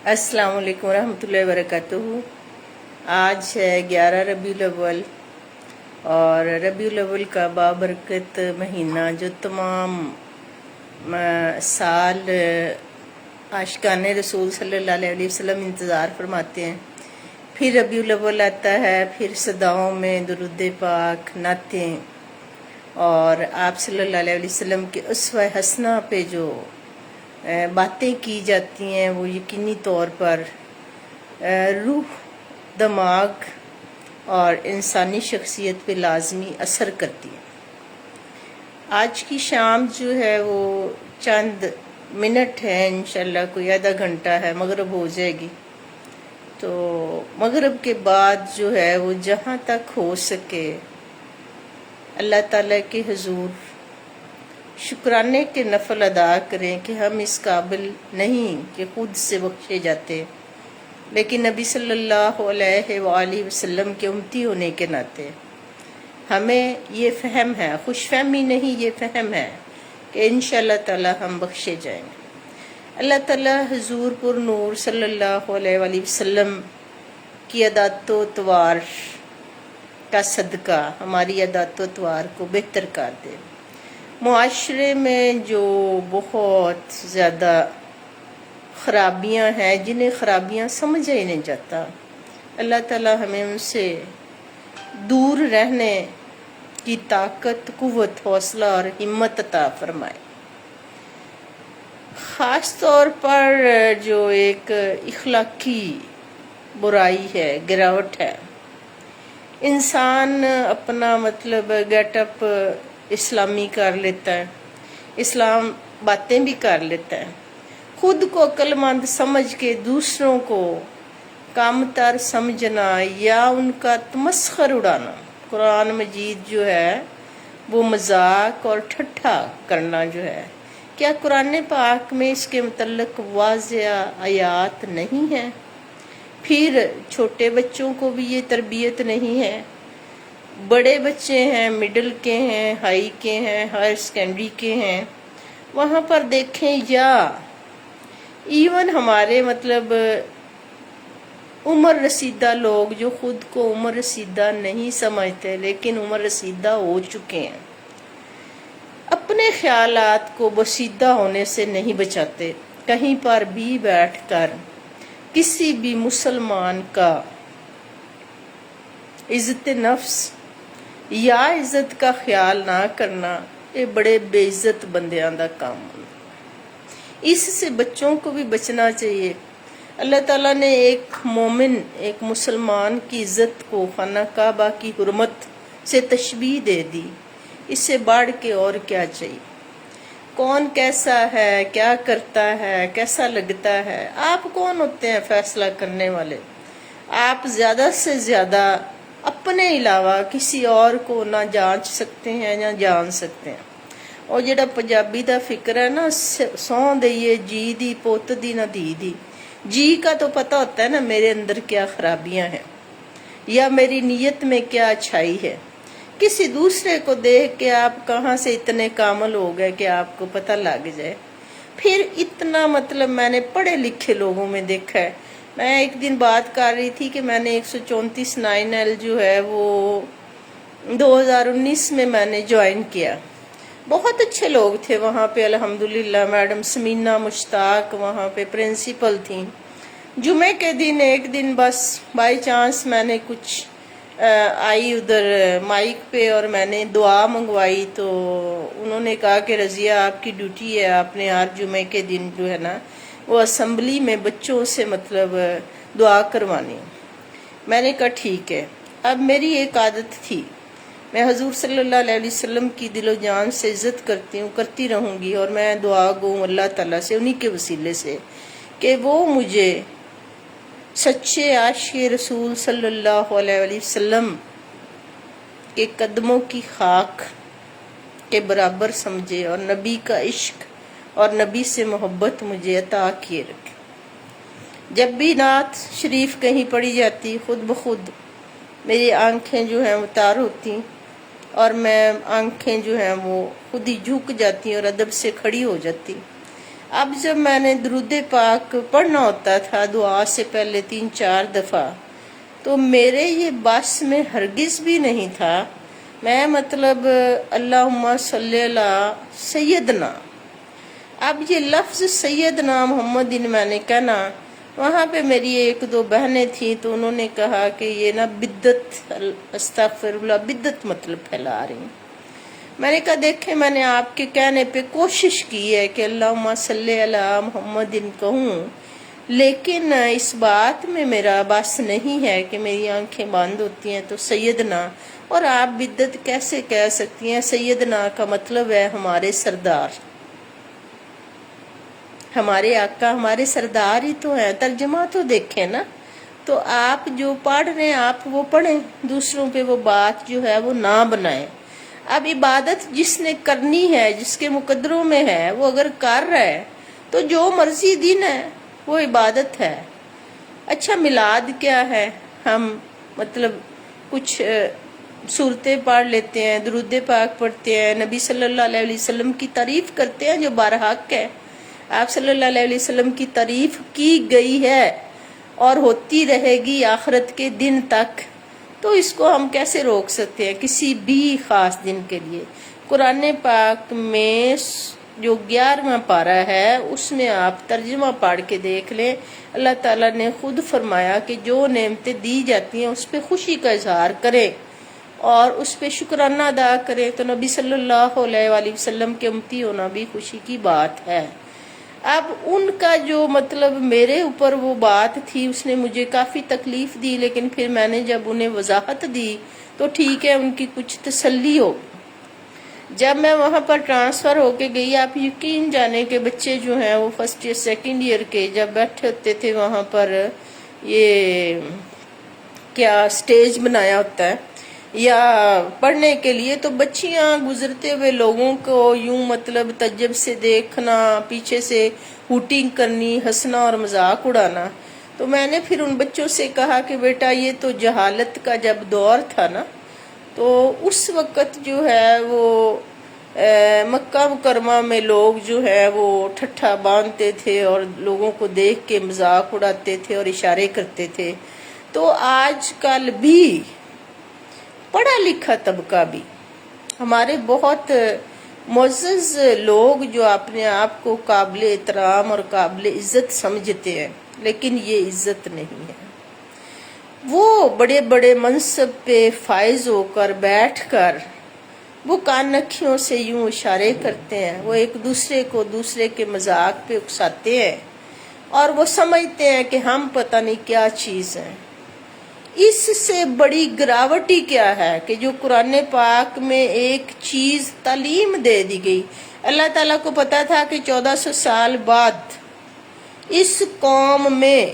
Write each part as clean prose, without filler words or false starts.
अस्सलाम वालेकुम रहमतुल्लाहि वबरकातुहू। आज है 11 रबीउल अव्वल और रबीउल अव्वल का बाबरकत महीना जो तमाम साल आशिकान रसूल सल्लल्लाहु अलैहि वसल्लम इंतज़ार फरमाते हैं। फिर रबीउल अव्वल आता है, फिर सदाओं में दुरूद पाक नातें और आप सल्लल्लाहु अलैहि वसल्लम के उसवा हसना पे जो बातें की जाती हैं वो यकीनी तौर पर रूह, दिमाग और इंसानी शख्सियत पे लाजमी असर करती है। आज की शाम जो है वो चंद मिनट है, इंशाल्लाह कोई आधा घंटा है, मगरिब हो जाएगी। तो मगरिब के बाद जो है वो जहाँ तक हो सके अल्लाह ताला के हुजूर शुक्राने के नफल अदा करें कि हम इस काबिल नहीं कि खुद से बख्शे जाते, लेकिन नबी सल्लल्लाहु अलैहि वसल्लम के उम्मती होने के नाते हमें ये फ़हम है, खुशफहमी नहीं, ये फ़हम है कि इंशाअल्लाह ताला हम बख्शे जाएंगे। अल्लाह ताला हुजूर पुर नूर सल्लल्लाहु अलैहि वसल्लम की अदातो तवार का सदका हमारी अदातो तवार को बेहतर कर दे। मुआशरे में जो बहुत ज़्यादा ख़राबियाँ हैं, जिन्हें ख़राबियाँ समझा ही नहीं जाता, अल्लाह ताला हमें उनसे दूर रहने की ताकत, कुव्वत, हौसला और हिम्मत अता फरमाए। ख़ास तौर पर जो एक इखलाकी बुराई है, गिरावट है, इंसान अपना मतलब गेटअप इस्लामी कर लेता है, इस्लाम बातें भी कर लेता है, खुद को अक्लमंद समझ के दूसरों को कमतर समझना या उनका तमस्खर उड़ाना। कुरान मजीद जो है वो मजाक और ठट्ठा करना जो है, क्या कुरान पाक में इसके मुतल्लिक वाज़िया आयात नहीं है? फिर छोटे बच्चों को भी ये तरबियत नहीं है। बड़े बच्चे हैं, मिडिल के हैं, हाई के हैं, हायर सेकेंडरी के हैं, वहाँ पर देखें, या इवन हमारे मतलब उम्र रसीदा लोग जो खुद को उम्र रसीदा नहीं समझते लेकिन उम्र रसीदा हो चुके हैं, अपने ख्यालात को बसीदा होने से नहीं बचाते। कहीं पर भी बैठकर किसी भी मुसलमान का इज्जत नफ्स या इज्जत का ख्याल ना करना, ये बड़े बेइज्जत बंदियां दा काम है। इससे बच्चों को भी बचना चाहिए। अल्लाह ताला ने एक मोमिन, एक मुसलमान की इज्जत को खाना काबा की हुर्मत से तशबीह दे दी। इससे बढ़ के और क्या चाहिए? कौन कैसा है, क्या करता है, कैसा लगता है, आप कौन होते हैं फैसला करने वाले? आप ज्यादा से ज्यादा अपने अलावा किसी और को ना जांच सकते हैं ना जान सकते हैं। और जेड़ा पंजाबी दा फिक्र है ना, सौं दइए जी दी पुत दी ना धी दी। जी का तो पता होता है ना मेरे अंदर क्या खराबियां हैं या मेरी नीयत में क्या अच्छाई है। किसी दूसरे को देख के आप कहाँ से इतने कामल हो गए कि आपको पता लग जाए। फिर इतना मतलब मैंने पढ़े लिखे लोगों में देखा है। मैं एक दिन बात कर रही थी कि मैंने 134 9L जो है वो 2019 में मैंने ज्वाइन किया। बहुत अच्छे लोग थे वहाँ पे अल्हम्दुलिल्लाह। मैडम समीना मुश्ताक वहाँ पे प्रिंसिपल थी। जुमे के दिन एक दिन बस बाई चांस मैंने कुछ आई उधर माइक पे और मैंने दुआ मंगवाई, तो उन्होंने कहा कि रजिया आपकी ड्यूटी है, आपने हर जुमे के दिन जो है ना वो असेंबली में बच्चों से मतलब दुआ करवानी। मैंने कहा ठीक है। अब मेरी एक आदत थी, मैं हुजूर सल्लल्लाहु अलैहि वसल्लम की दिलो जान से इज्जत करती हूँ, करती रहूँगी, और मैं दुआ गूँ अल्लाह ताला से उन्हीं के वसीले से कि वो मुझे सच्चे आशिक़ रसूल सल्लल्लाहु अलैहि वसल्लम के कदमों की खाक के बराबर समझे और नबी का इश्क और नबी से मोहब्बत मुझे अता किए रखे। जब भी नात शरीफ कहीं पढ़ी जाती, खुद ब खुद मेरी आंखें जो हैं वो तार होती और मैं आंखें जो हैं वो खुद ही झुक जाती और अदब से खड़ी हो जाती। اب جب میں نے درود پاک پڑھنا ہوتا تھا دعا سے پہلے 3-4 دفعہ، تو میرے یہ بس میں ہرگز بھی نہیں تھا میں مطلب اللہم صلی اللہ سیدنا، اب یہ لفظ سیدنا محمد میں نے کہنا، وہاں پہ میری 1-2 بہنیں تھیں تو انہوں نے کہا کہ یہ نا بدت، استغفر اللہ، بدت مطلب پھیلا رہی ہیں۔ میں نے کہا دیکھیں، میں نے آپ کے کہنے پہ کوشش کی ہے کہ اللہم صلی علی محمد کہوں، لیکن اس بات میں میرا بس نہیں ہے کہ میری آنکھیں بند ہوتی ہیں تو سیدنا، اور آپ بدت کیسے کہہ سکتی ہیں؟ سیدنا کا مطلب ہے ہمارے سردار، ہمارے آقا ہمارے سردار ہی تو ہیں، ترجمہ تو دیکھیں نا۔ تو آپ جو پڑھ رہے ہیں آپ وہ پڑھیں، دوسروں پہ وہ بات جو ہے وہ نہ بنائیں۔ اب عبادت جس نے کرنی ہے، جس کے مقدروں میں ہے، وہ اگر کر رہا ہے تو جو مرضی دن ہے وہ عبادت ہے۔ اچھا میلاد کیا ہے؟ ہم مطلب کچھ صورتیں پڑھ لیتے ہیں، درود پاک پڑھتے ہیں، نبی صلی اللہ علیہ وسلم کی تعریف کرتے ہیں جو برحق ہے۔ آپ صلی اللہ علیہ وسلم کی تعریف کی گئی ہے اور ہوتی رہے گی آخرت کے دن تک، تو اس کو ہم کیسے روک سکتے ہیں کسی بھی خاص دن کے لیے؟ قرآن پاک میں جو 11واں پارہ ہے اس میں آپ ترجمہ پڑھ کے دیکھ لیں، اللہ تعالیٰ نے خود فرمایا کہ جو نعمتیں دی جاتی ہیں اس پہ خوشی کا اظہار کریں اور اس پہ شکرانہ ادا کریں، تو نبی صلی اللہ علیہ وآلہ وسلم کے امتی ہونا بھی خوشی کی بات ہے۔ اب ان کا جو مطلب میرے اوپر وہ بات تھی اس نے مجھے کافی تکلیف دی، لیکن پھر میں نے جب انہیں وضاحت دی تو ٹھیک ہے، ان کی کچھ تسلی ہو۔ جب میں وہاں پر ٹرانسفر ہو کے گئی، آپ یقین جانے کہ بچے جو ہیں وہ فرسٹ ایئر سیکنڈ ایئر کے جب بیٹھے ہوتے تھے وہاں پر، یہ کیا سٹیج بنایا ہوتا ہے یا پڑھنے کے لیے، تو بچیاں گزرتے ہوئے لوگوں کو یوں مطلب تعجب سے دیکھنا، پیچھے سے ہوٹنگ کرنی، ہنسنا اور مذاق اڑانا۔ تو میں نے پھر ان بچوں سے کہا کہ بیٹا یہ تو جہالت کا جب دور تھا نا، تو اس وقت جو ہے وہ مکہ مکرمہ میں لوگ جو ہے وہ ٹھٹھا باندھتے تھے اور لوگوں کو دیکھ کے مذاق اڑاتے تھے اور اشارے کرتے تھے۔ تو آج کل بھی پڑھا لکھا طبقہ بھی، ہمارے بہت معزز لوگ جو اپنے آپ کو قابل احترام اور قابل عزت سمجھتے ہیں، لیکن یہ عزت نہیں ہے۔ وہ بڑے بڑے منصب پہ فائز ہو کر بیٹھ کر وہ کانکھیوں سے یوں اشارے کرتے ہیں، وہ ایک دوسرے کو دوسرے کے مذاق پہ اکساتے ہیں اور وہ سمجھتے ہیں کہ ہم پتہ نہیں کیا چیز ہیں۔ اس سے بڑی گراوٹی کیا ہے کہ جو قرآن پاک میں ایک چیز تعلیم دے دی گئی۔ اللہ تعالیٰ کو پتا تھا کہ 1400 سال بعد اس قوم میں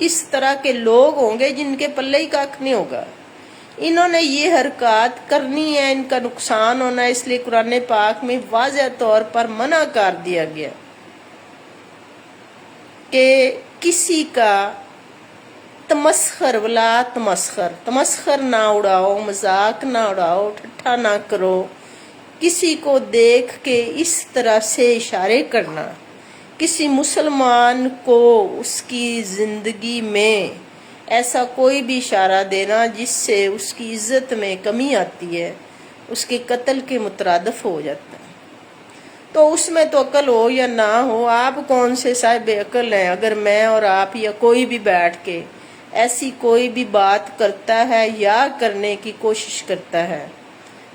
اس طرح کے لوگ ہوں گے جن کے پلے ہی کاکھ نہیں ہوگا، انہوں نے یہ حرکات کرنی ہے، ان کا نقصان ہونا ہے، اس لیے قرآن پاک میں واضح طور پر منع کر دیا گیا کہ کسی کا تمسخر ولا تمسخر نہ اڑاؤ، مذاق نہ اڑاؤ، ٹھٹھا نہ کرو، کسی کو دیکھ کے اس طرح سے اشارے کرنا، کسی مسلمان کو اس کی زندگی میں ایسا کوئی بھی اشارہ دینا جس سے اس کی عزت میں کمی آتی ہے، اس کے قتل کے مترادف ہو جاتا ہے۔ تو اس میں تو عقل ہو یا نہ ہو، آپ کون سے صاحب عقل ہیں؟ اگر میں اور آپ یا کوئی بھی بیٹھ کے ایسی کوئی بھی بات کرتا ہے یا کرنے کی کوشش کرتا ہے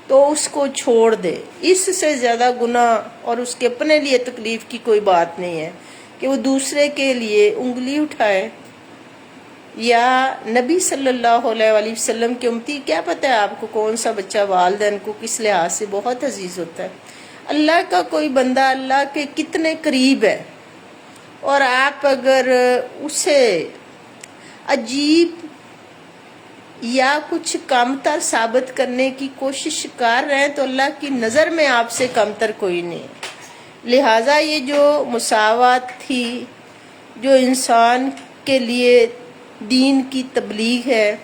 تو اس کو چھوڑ دے، اس سے زیادہ گناہ اور اس کے اپنے لیے تکلیف کی کوئی بات نہیں ہے کہ وہ دوسرے کے لیے انگلی اٹھائے۔ یا نبی صلی اللہ علیہ وآلہ وسلم کے امتی، کیا پتہ ہے آپ کو کون سا بچہ والدین کو کس لحاظ سے بہت عزیز ہوتا ہے، اللہ کا کوئی بندہ اللہ کے کتنے قریب ہے، اور آپ اگر اسے عجیب یا کچھ کمتر ثابت کرنے کی کوشش کر رہے ہیں تو اللہ کی نظر میں آپ سے کمتر کوئی نہیں ہے۔ لہٰذا یہ جو مساوات تھی، جو انسان کے لیے دین کی تبلیغ ہے،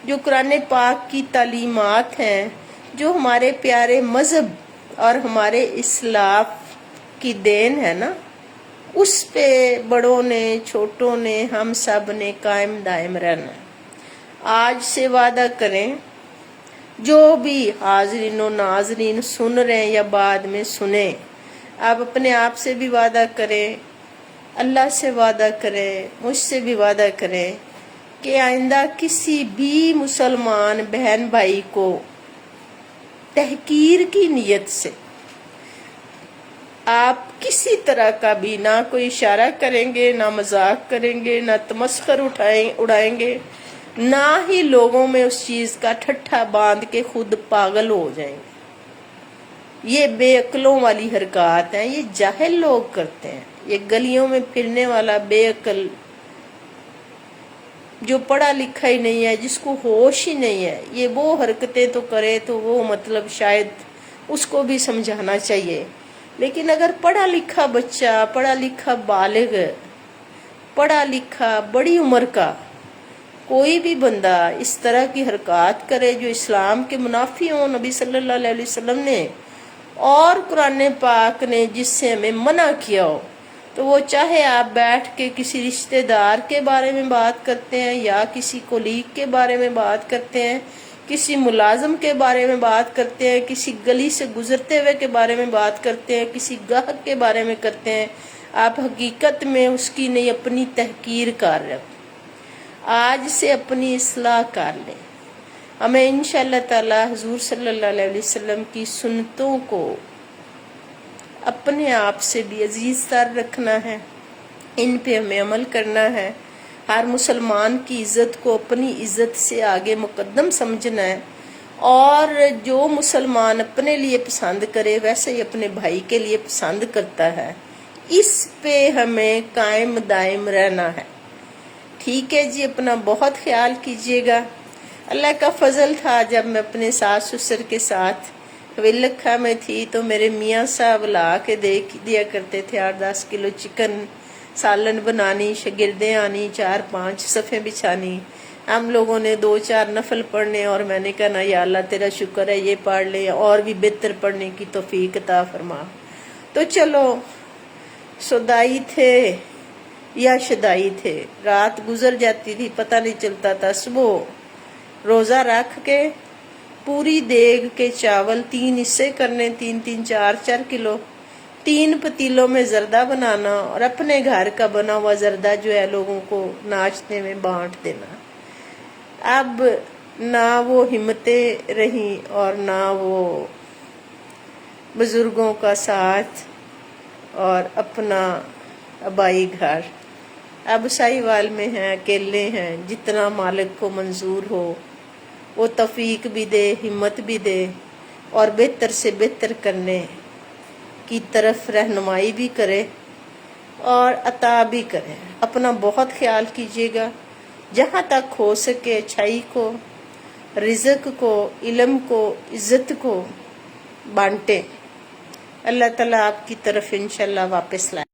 جو قرآن پاک کی تعلیمات ہیں، جو ہمارے پیارے مذہب اور ہمارے اسلاف کی دین ہے نا، उस पे बड़ों ने छोटों ने हम सब ने कायम दायम रहना। आज से वादा करें, जो भी हाजरीन और नाजरीन सुन रहे हैं या बाद में सुने, आप अपने आप से भी वादा करें, अल्लाह से वादा करें, मुझसे भी वादा करें कि आइंदा किसी भी मुसलमान बहन भाई को तहकीर की नीयत से आप किसी तरह का भी ना कोई इशारा करेंगे, ना मजाक करेंगे, ना तमस्खर उड़ाएंगे, ना ही लोगों में उस चीज का ठट्ठा बांध के खुद पागल हो जाएंगे। ये बेअक्लों वाली हरकत है, ये जाहिल लोग करते हैं। ये गलियों में फिरने वाला बेअक्ल जो पढ़ा लिखा ही नहीं है, जिसको होश ही नहीं है, ये वो हरकतें तो करे तो वो मतलब शायद उसको भी समझाना चाहिए। लेकिन अगर पढ़ा लिखा बच्चा, पढ़ा लिखा बालिग, पढ़ा लिखा बड़ी उम्र का कोई भी बंदा इस तरह की हरकत करे जो इस्लाम के मुनाफी हो, नबी सल्लल्लाहु अलैहि वसल्लम ने और कुरान पाक ने जिससे हमें मना किया हो, तो वो चाहे आप बैठ के किसी रिश्तेदार के बारे में बात करते हैं या किसी कोलीग के बारे में बात करते हैं, किसी मुलाजम के बारे में बात करते हैं, किसी गली से गुजरते हुए के बारे में बात करते हैं, किसी गाहक के बारे में करते हैं, आप हकीकत में उसकी नहीं अपनी तहकीर कर रहे हो। आज से अपनी इस्लाह कर लें। हमें इंशाअल्लाह ताला हुजूर सल्लल्लाहु अलैहि वसल्लम की सुन्नतों को अपने आप से भी अजीज तर रखना है, इन पे हमें अमल करना है। हर मुसलमान की इज्जत को अपनी इज्जत से आगे मुकद्दम समझना है, और जो मुसलमान अपने लिए पसंद करे वैसे ही अपने भाई के लिए पसंद करता है। इस पे हमें कायम दायम रहना है। ठीक है जी, अपना बहुत ख्याल कीजिएगा। अल्लाह का फजल था, जब मैं अपने सास ससुर के साथ विलखा में थी तो मेरे मियाँ साहब ला के दे दिया करते थे 8-10 किलो चिकन, सालन बनानी, शगिर्दें आनी, 4-5 सफ़े बिछानी, हम लोगों ने 2-4 नफल पढ़ने, और मैंने कहा ना या अल्लाह तेरा शुक्र है ये पढ़ ले और भी बेहतर पढ़ने की तौफीक अता फरमा। तो चलो, सुदाई थे या शदाई थे, रात गुजर जाती थी पता नहीं चलता था। सुबह रोज़ा रख के पूरी देग के चावल 3 हिस्से करने, 3-3, 4-4 किलो, 3 पतीलों में जर्दा बनाना और अपने घर का बना हुआ जर्दा जो है लोगों को नाश्ते में बांट देना। अब ना वो हिम्मतें रहीं और ना वो बुजुर्गों का साथ और अपना आबाई घर। अब साहिवाल में हैं, अकेले हैं। जितना मालिक को मंजूर हो वो तौफीक भी दे, हिम्मत भी दे और बेहतर से बेहतर करने की तरफ रहनुमाई भी करे और अता भी करे। अपना बहुत ख्याल कीजिएगा। जहाँ तक हो सके अच्छाई को, रिज़्क को, इल्म को, इज्जत को बांटे। अल्लाह ताला आपकी तरफ इंशाल्लाह वापस लाए।